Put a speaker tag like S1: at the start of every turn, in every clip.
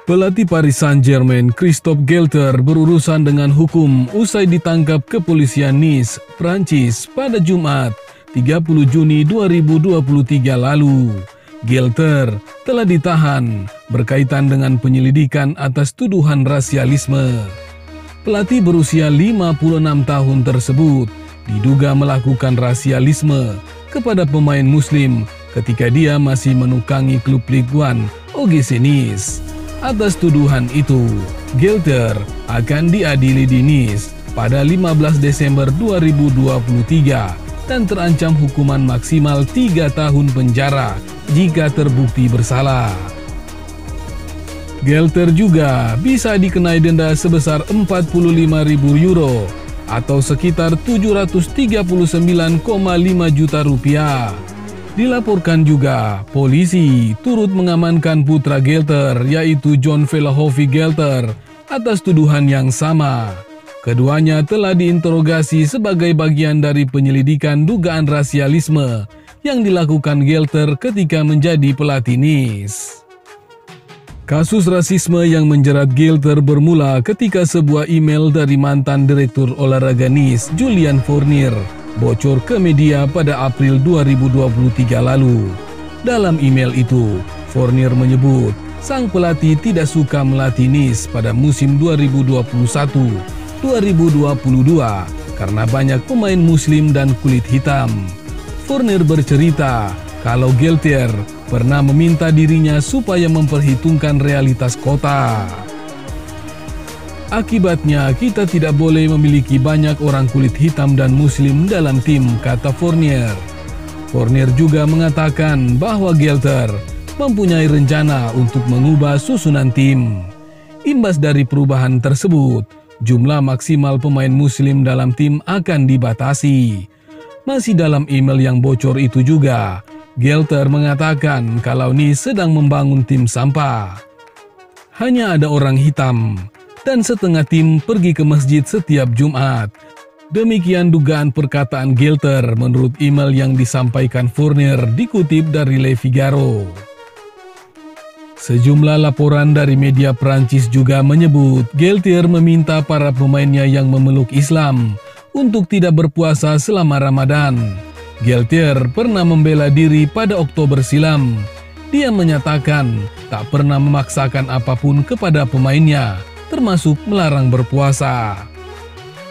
S1: Pelatih Paris Saint-Germain Christophe Galtier berurusan dengan hukum usai ditangkap kepolisian Nice, Prancis pada Jumat 30 Juni 2023 lalu. Galtier telah ditahan berkaitan dengan penyelidikan atas tuduhan rasialisme. Pelatih berusia 56 tahun tersebut diduga melakukan rasialisme kepada pemain Muslim ketika dia masih menukangi klub Ligue 1 OGC Nice. Atas tuduhan itu, Galtier akan diadili di Nice pada 15 Desember 2023 dan terancam hukuman maksimal 3 tahun penjara jika terbukti bersalah. Galtier juga bisa dikenai denda sebesar 45.000 euro atau sekitar 739,5 juta rupiah. Dilaporkan juga, polisi turut mengamankan putra Galtier yaitu John Vlahovic Galtier atas tuduhan yang sama. Keduanya telah diinterogasi sebagai bagian dari penyelidikan dugaan rasialisme yang dilakukan Galtier ketika menjadi pelatih Nice. Kasus rasisme yang menjerat Galtier bermula ketika sebuah email dari mantan direktur olahraga Nice, Julien Fournier, bocor ke media pada April 2023 lalu. Dalam email itu, Fournier menyebut sang pelatih tidak suka melatih Nice pada musim 2021-2022 karena banyak pemain Muslim dan kulit hitam. Fournier bercerita kalau Galtier pernah meminta dirinya supaya memperhitungkan realitas kota. Akibatnya, kita tidak boleh memiliki banyak orang kulit hitam dan Muslim dalam tim, kata Fournier. Fournier juga mengatakan bahwa Galtier mempunyai rencana untuk mengubah susunan tim. Imbas dari perubahan tersebut, jumlah maksimal pemain Muslim dalam tim akan dibatasi. Masih dalam email yang bocor itu juga, Galtier mengatakan kalau Nice sedang membangun tim sampah. Hanya ada orang hitam dan setengah tim pergi ke masjid setiap Jumat. Demikian dugaan perkataan Galtier menurut email yang disampaikan Fournier dikutip dari Le Figaro. Sejumlah laporan dari media Prancis juga menyebut Galtier meminta para pemainnya yang memeluk Islam untuk tidak berpuasa selama Ramadan. Galtier pernah membela diri pada Oktober silam. Dia menyatakan tak pernah memaksakan apapun kepada pemainnya, termasuk melarang berpuasa.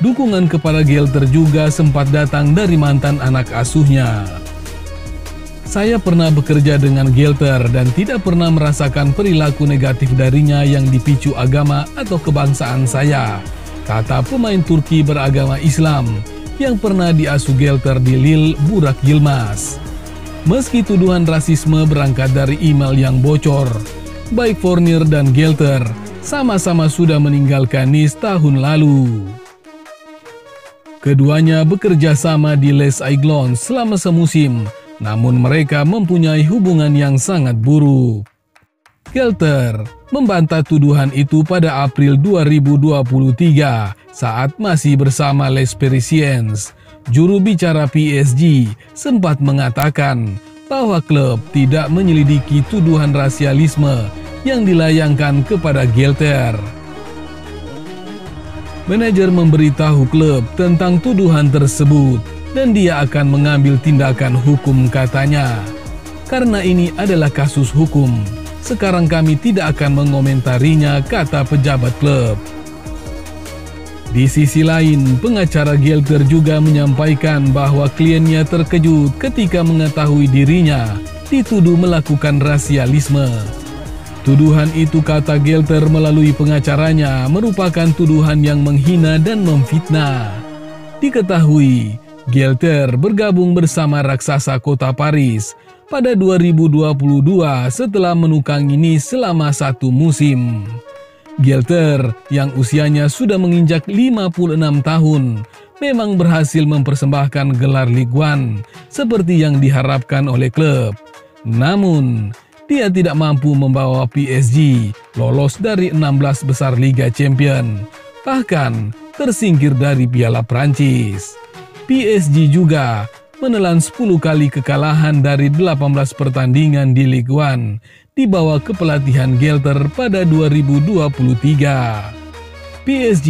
S1: Dukungan kepada Galtier juga sempat datang dari mantan anak asuhnya. Saya pernah bekerja dengan Galtier dan tidak pernah merasakan perilaku negatif darinya yang dipicu agama atau kebangsaan saya, kata pemain Turki beragama Islam yang pernah diasuh Galtier di Lille, Burak Yilmaz. Meski tuduhan rasisme berangkat dari email yang bocor, baik Fournier dan Galtier sama-sama sudah meninggalkan Nice tahun lalu. Keduanya bekerja sama di Les Aiglons selama semusim, namun mereka mempunyai hubungan yang sangat buruk. Galtier membantah tuduhan itu pada April 2023 saat masih bersama Les Parisiens. Juru bicara PSG sempat mengatakan bahwa klub tidak menyelidiki tuduhan rasialisme yang dilayangkan kepada Galtier. Manajer memberitahu klub tentang tuduhan tersebut dan dia akan mengambil tindakan hukum, katanya. Karena ini adalah kasus hukum, sekarang kami tidak akan mengomentarinya, kata pejabat klub. Di sisi lain, pengacara Galtier juga menyampaikan bahwa kliennya terkejut ketika mengetahui dirinya dituduh melakukan rasialisme. Tuduhan itu, kata Galtier melalui pengacaranya, merupakan tuduhan yang menghina dan memfitnah. Diketahui, Galtier bergabung bersama raksasa kota Paris pada 2022 setelah menukangi Nice selama 1 musim. Galtier yang usianya sudah menginjak 56 tahun memang berhasil mempersembahkan gelar Ligue 1 seperti yang diharapkan oleh klub. Namun, dia tidak mampu membawa PSG lolos dari 16 besar Liga Champions, bahkan tersingkir dari Piala Prancis. PSG juga menelan 10 kali kekalahan dari 18 pertandingan di Ligue 1 di bawah kepelatihan Gelter pada 2023. PSG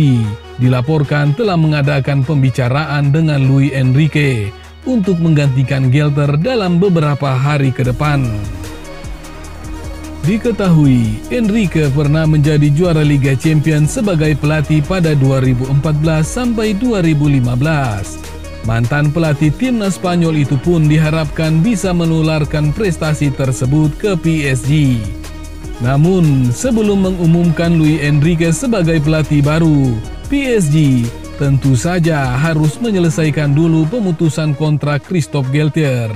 S1: dilaporkan telah mengadakan pembicaraan dengan Luis Enrique untuk menggantikan Gelter dalam beberapa hari ke depan. Diketahui, Enrique pernah menjadi juara Liga Champions sebagai pelatih pada 2014 sampai 2015. Mantan pelatih timnas Spanyol itu pun diharapkan bisa menularkan prestasi tersebut ke PSG. Namun, sebelum mengumumkan Luis Enrique sebagai pelatih baru, PSG tentu saja harus menyelesaikan dulu pemutusan kontrak Christophe Galtier.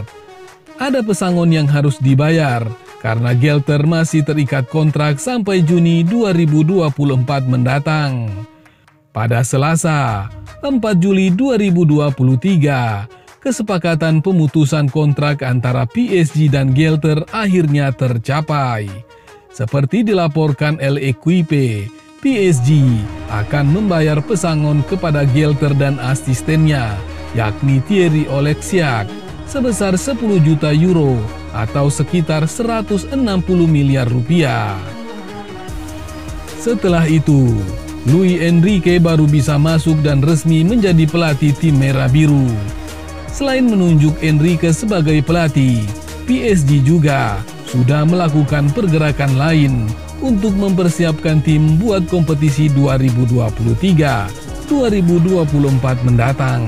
S1: Ada pesangon yang harus dibayar, karena Gelter masih terikat kontrak sampai Juni 2024 mendatang. Pada Selasa, 4 Juli 2023, kesepakatan pemutusan kontrak antara PSG dan Gelter akhirnya tercapai. Seperti dilaporkan L'Equipe, PSG akan membayar pesangon kepada Gelter dan asistennya, yakni Thierry Oleksiak, sebesar 10 juta euro atau sekitar 160 miliar rupiah. Setelah itu, Luis Enrique baru bisa masuk dan resmi menjadi pelatih tim Merah Biru. Selain menunjuk Enrique sebagai pelatih, PSG juga sudah melakukan pergerakan lain untuk mempersiapkan tim buat kompetisi 2023-2024 mendatang.